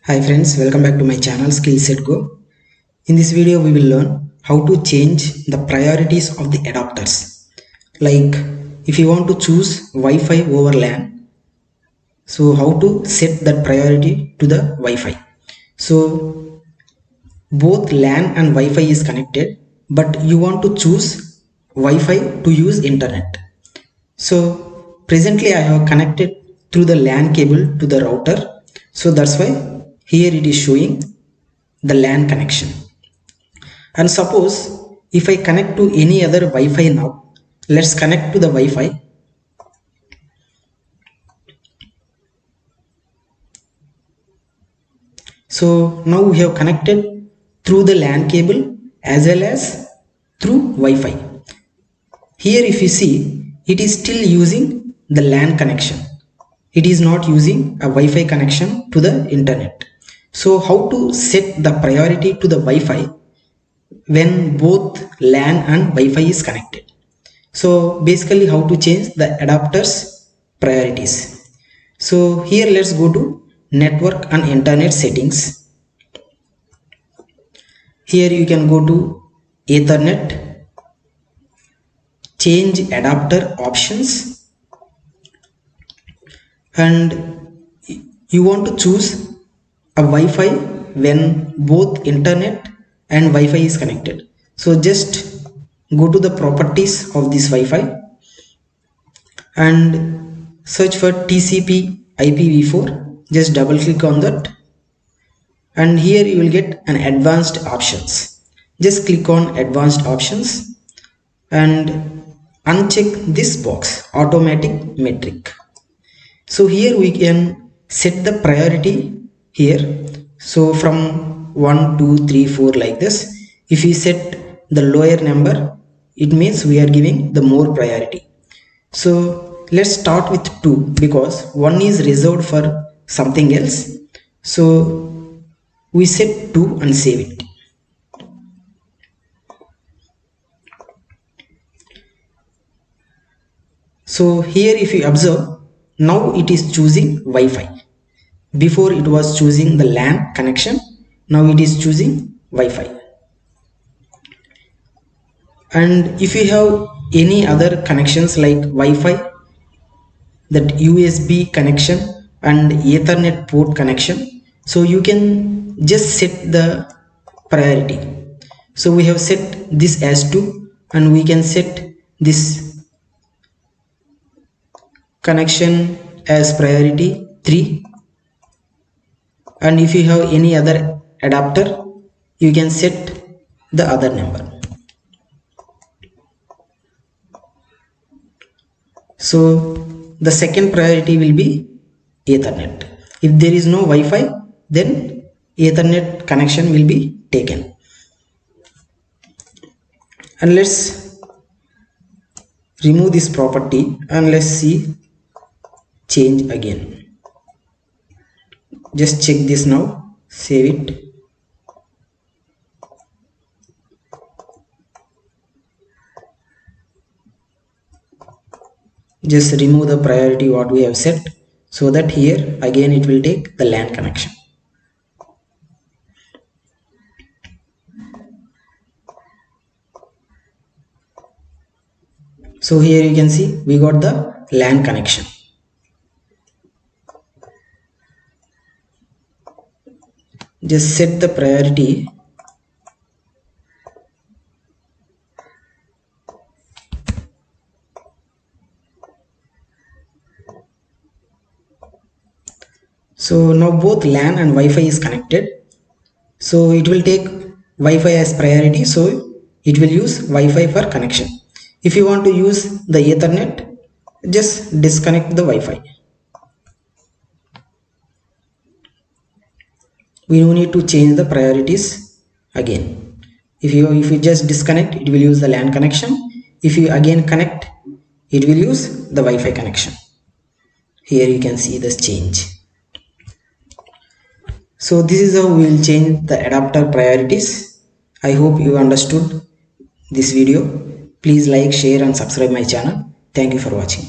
Hi friends, welcome back to my channel Skill-Set-Go. In this video we will learn how to change the priorities of the adapters. Like if you want to choose Wi-Fi over LAN, so how to set that priority to the Wi-Fi. So both LAN and Wi-Fi is connected, but you want to choose Wi-Fi to use internet. So presently I have connected through the LAN cable to the router. So that's why here it is showing the LAN connection. And suppose if I connect to any other Wi-Fi now, let's connect to the Wi-Fi. So now we have connected through the LAN cable as well as through Wi-Fi. Here if you see, it is still using the LAN connection. It is not using a Wi-Fi connection to the internet. So how to set the priority to the Wi-Fi when both LAN and Wi-Fi is connected? So basically how to change the adapters priorities. So here let's go to network and internet settings. Here you can go to Ethernet, change adapter options, and you want to choose a Wi-Fi when both internet and Wi-Fi is connected. So just go to the properties of this Wi-Fi and search for TCP IPv4. Just double click on that, and here you will get an advanced options. Just click on advanced options and uncheck this box, automatic metric. So here we can set the priority here. So from 1 2 3 4 like this. If we set the lower number, it means we are giving the more priority. So let's start with 2 because 1 is reserved for something else. So we set 2 and save it. So here if you observe, now it is choosing Wi-Fi. Before it was choosing the LAN connection, now it is choosing Wi-Fi. And if you have any other connections like Wi-Fi, that USB connection and Ethernet port connection, so you can just set the priority. So we have set this as 2 and we can set this connection as priority 3. And if you have any other adapter, you can set the other number. So the second priority will be Ethernet. If there is no Wi-Fi, then Ethernet connection will be taken. And let's remove this property and let's see change again. Just check this now, save it. Just remove the priority what we have set, so that here again it will take the LAN connection. So here you can see we got the LAN connection. Just set the priority so now both LAN and Wi-Fi is connected, so it will take Wi-Fi as priority, so it will use Wi-Fi for connection. If you want to use the Ethernet, just disconnect the Wi-Fi. We don't need to change the priorities again. If you just disconnect, it will use the LAN connection. If you again connect, it will use the Wi-Fi connection. Here you can see this change. So this is how we will change the adapter priorities. I hope you understood this video. Please like, share and subscribe my channel. Thank you for watching.